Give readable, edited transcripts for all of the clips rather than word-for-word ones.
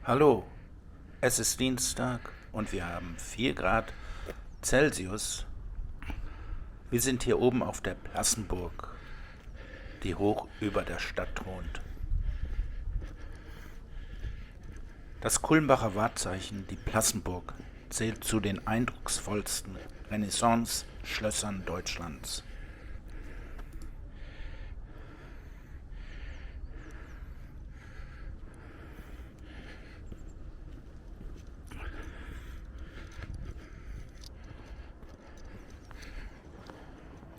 Hallo, es ist Dienstag und wir haben 4 Grad Celsius. Wir sind hier oben auf der Plassenburg, die hoch über der Stadt thront. Das Kulmbacher Wahrzeichen, die Plassenburg, zählt zu den eindrucksvollsten Renaissance-Schlössern Deutschlands.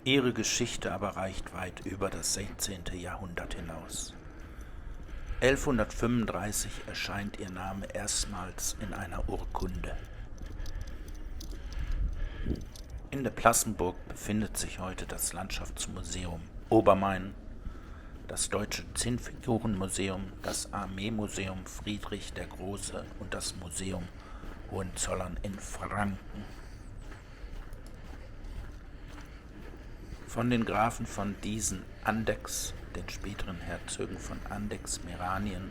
Ihre Geschichte aber reicht weit über das 16. Jahrhundert hinaus. 1135 erscheint ihr Name erstmals in einer Urkunde. In der Plassenburg befindet sich heute das Landschaftsmuseum Obermain, das Deutsche Zinnfigurenmuseum, das Armeemuseum Friedrich der Große und das Museum Hohenzollern in Franken. Von den Grafen von Diesen-Andechs, den späteren Herzögen von Andechs-Meranien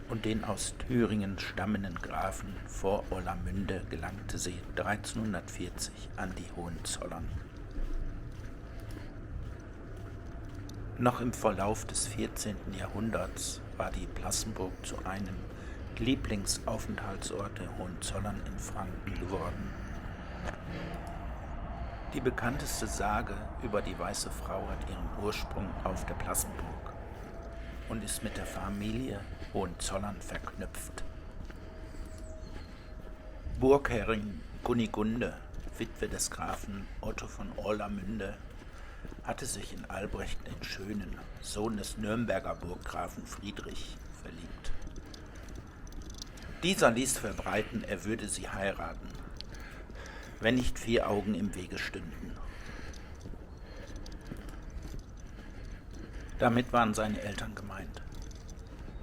und den aus Thüringen stammenden Grafen vor Orlamünde gelangte sie 1340 an die Hohenzollern. Noch im Verlauf des 14. Jahrhunderts war die Plassenburg zu einem Lieblingsaufenthaltsort der Hohenzollern in Franken geworden. Die bekannteste Sage über die Weiße Frau hat ihren Ursprung auf der Plassenburg und ist mit der Familie Hohenzollern verknüpft. Burgherrin Kunigunde, Witwe des Grafen Otto von Orlamünde, hatte sich in Albrecht den Schönen, Sohn des Nürnberger Burggrafen Friedrich, verliebt. Dieser ließ verbreiten, er würde sie heiraten, wenn nicht 4 Augen im Wege stünden. Damit waren seine Eltern gemeint,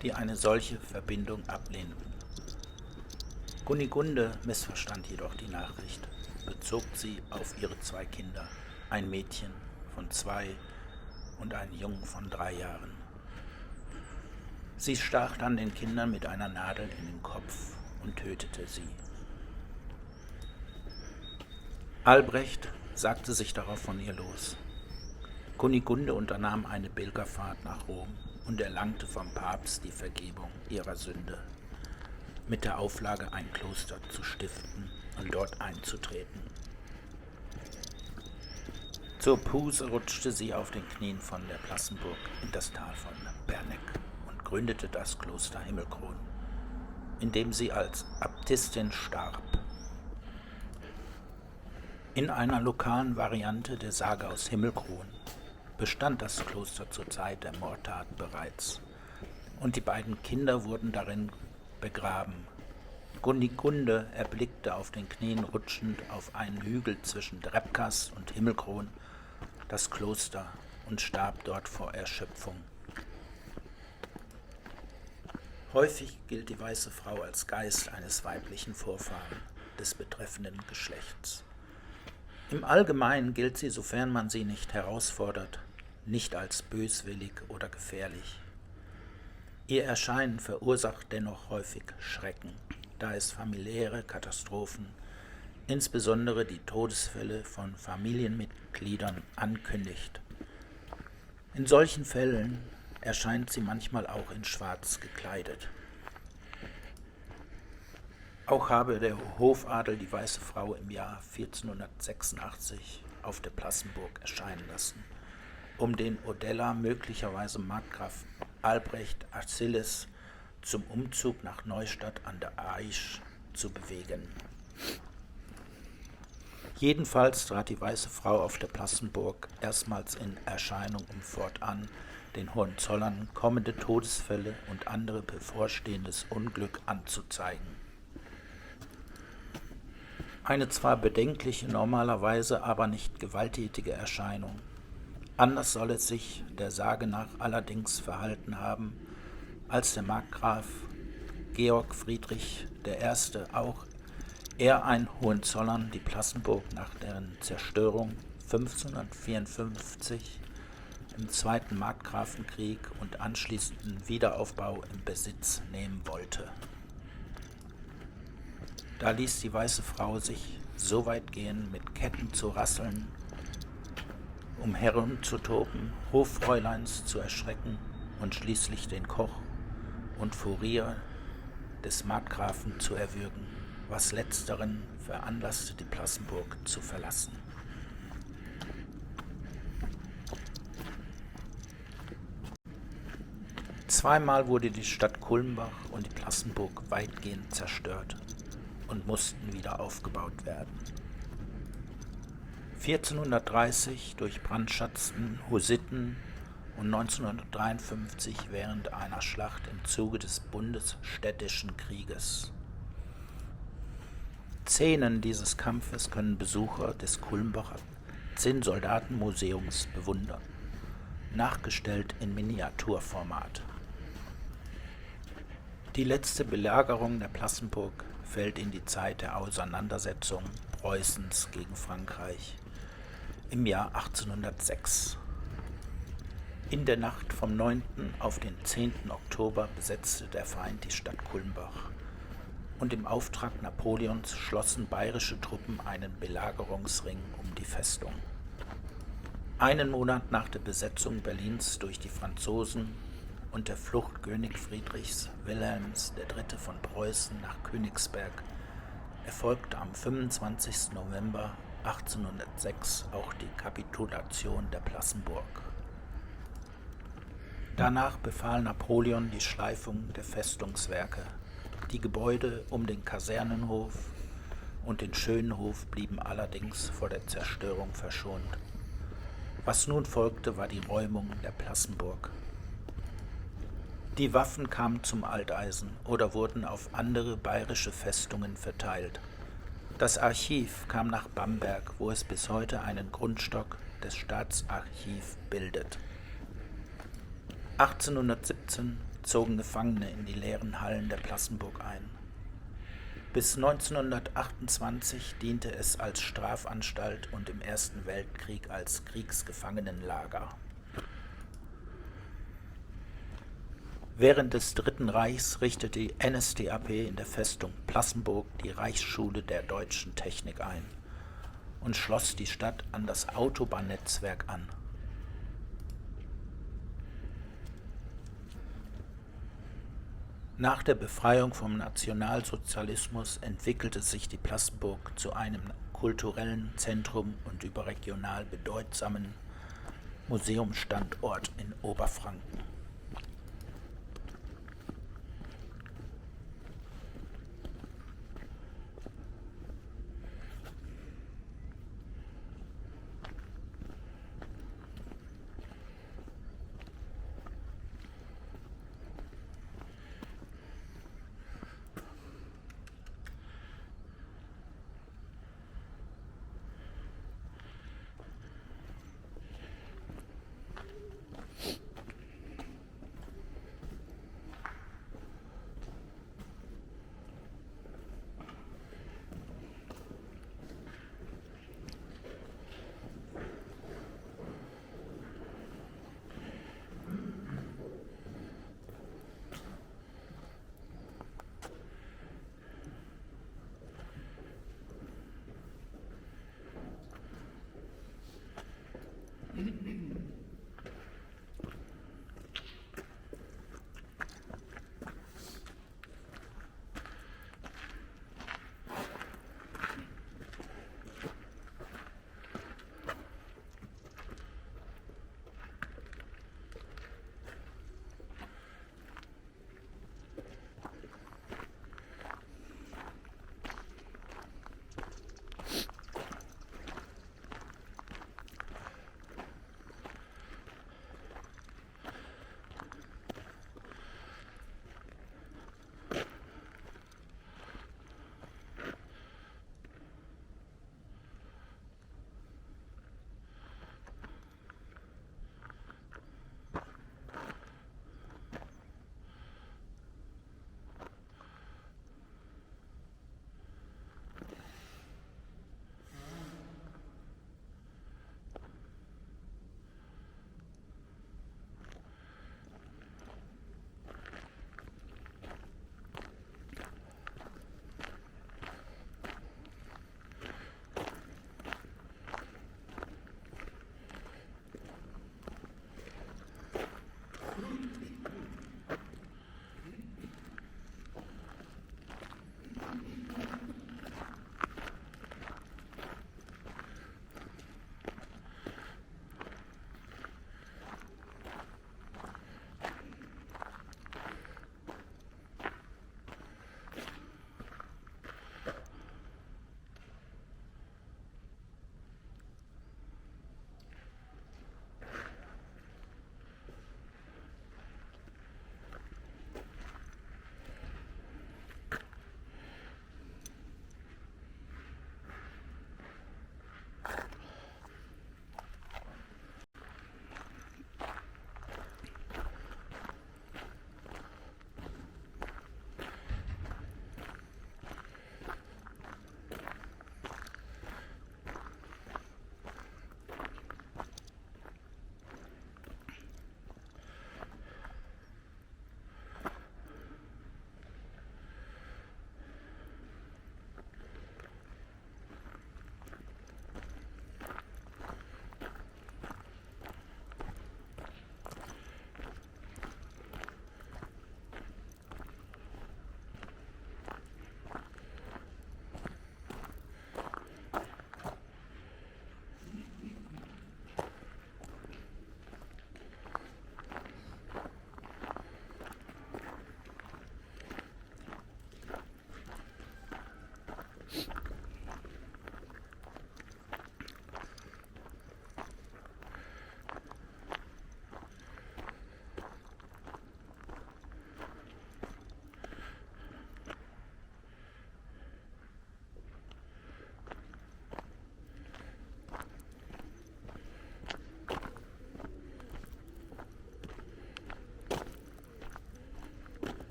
die eine solche Verbindung ablehnten. Kunigunde missverstand jedoch die Nachricht, bezog sie auf ihre 2 Kinder, ein Mädchen von 2 und einen Jungen von 3 Jahren. Sie stach dann den Kindern mit einer Nadel in den Kopf und tötete sie. Albrecht sagte sich darauf von ihr los. Kunigunde unternahm eine Pilgerfahrt nach Rom und erlangte vom Papst die Vergebung ihrer Sünde, mit der Auflage, ein Kloster zu stiften und dort einzutreten. Zur Buße rutschte sie auf den Knien von der Plassenburg in das Tal von Berneck und gründete das Kloster Himmelkron, in dem sie als Äbtissin starb. In einer lokalen Variante der Sage aus Himmelkron bestand das Kloster zur Zeit der Mordtat bereits und die beiden Kinder wurden darin begraben. Kunigunde erblickte auf den Knien rutschend auf einen Hügel zwischen Drepkas und Himmelkron das Kloster und starb dort vor Erschöpfung. Häufig gilt die Weiße Frau als Geist eines weiblichen Vorfahren des betreffenden Geschlechts. Im Allgemeinen gilt sie, sofern man sie nicht herausfordert, nicht als böswillig oder gefährlich. Ihr Erscheinen verursacht dennoch häufig Schrecken, da es familiäre Katastrophen, insbesondere die Todesfälle von Familienmitgliedern, ankündigt. In solchen Fällen erscheint sie manchmal auch in Schwarz gekleidet. Auch habe der Hofadel die Weiße Frau im Jahr 1486 auf der Plassenburg erscheinen lassen, um den Odeller, möglicherweise Markgraf Albrecht Achilles, zum Umzug nach Neustadt an der Aisch zu bewegen. Jedenfalls trat die Weiße Frau auf der Plassenburg erstmals in Erscheinung, um fortan den Hohenzollern kommende Todesfälle und andere bevorstehendes Unglück anzuzeigen. Eine zwar bedenkliche, normalerweise aber nicht gewalttätige Erscheinung. Anders soll es sich der Sage nach allerdings verhalten haben, als der Markgraf Georg Friedrich I., auch er ein Hohenzollern, die Plassenburg nach deren Zerstörung 1554 im Zweiten Markgrafenkrieg und anschließenden Wiederaufbau in Besitz nehmen wollte. Da ließ die weiße Frau sich so weit gehen, mit Ketten zu rasseln, um herumzutoben, Hoffräuleins zu erschrecken und schließlich den Koch und Furier des Markgrafen zu erwürgen, was letzteren veranlasste, die Plassenburg zu verlassen. Zweimal wurde die Stadt Kulmbach und die Plassenburg weitgehend zerstört und mussten wieder aufgebaut werden. 1430 durch brandschatzten Hussiten und 1953 während einer Schlacht im Zuge des Bundesstädtischen Krieges. Szenen dieses Kampfes können Besucher des Kulmbacher Zinnsoldatenmuseums bewundern, nachgestellt in Miniaturformat. Die letzte Belagerung der Plassenburg fällt in die Zeit der Auseinandersetzung Preußens gegen Frankreich im Jahr 1806. In der Nacht vom 9. auf den 10. Oktober besetzte der Feind die Stadt Kulmbach und im Auftrag Napoleons schlossen bayerische Truppen einen Belagerungsring um die Festung. Einen Monat nach der Besetzung Berlins durch die Franzosen und der Flucht König Friedrichs Wilhelms III. Von Preußen nach Königsberg erfolgte am 25. November 1806 auch die Kapitulation der Plassenburg. Danach befahl Napoleon die Schleifung der Festungswerke. Die Gebäude um den Kasernenhof und den Schönhof blieben allerdings vor der Zerstörung verschont. Was nun folgte, war die Räumung der Plassenburg. Die Waffen kamen zum Alteisen oder wurden auf andere bayerische Festungen verteilt. Das Archiv kam nach Bamberg, wo es bis heute einen Grundstock des Staatsarchiv bildet. 1817 zogen Gefangene in die leeren Hallen der Plassenburg ein. Bis 1928 diente es als Strafanstalt und im Ersten Weltkrieg als Kriegsgefangenenlager. Während des Dritten Reichs richtete die NSDAP in der Festung Plassenburg die Reichsschule der deutschen Technik ein und schloss die Stadt an das Autobahnnetzwerk an. Nach der Befreiung vom Nationalsozialismus entwickelte sich die Plassenburg zu einem kulturellen Zentrum und überregional bedeutsamen Museumsstandort in Oberfranken.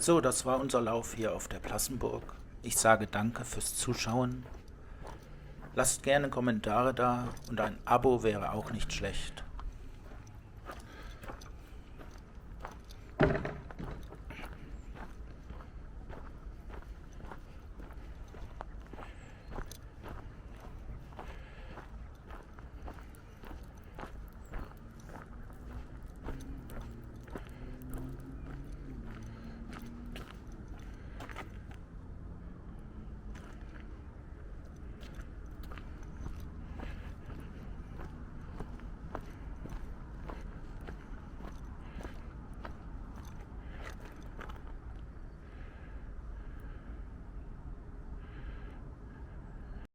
So, das war unser Lauf hier auf der Plassenburg. Ich sage danke fürs Zuschauen. Lasst gerne Kommentare da und ein Abo wäre auch nicht schlecht.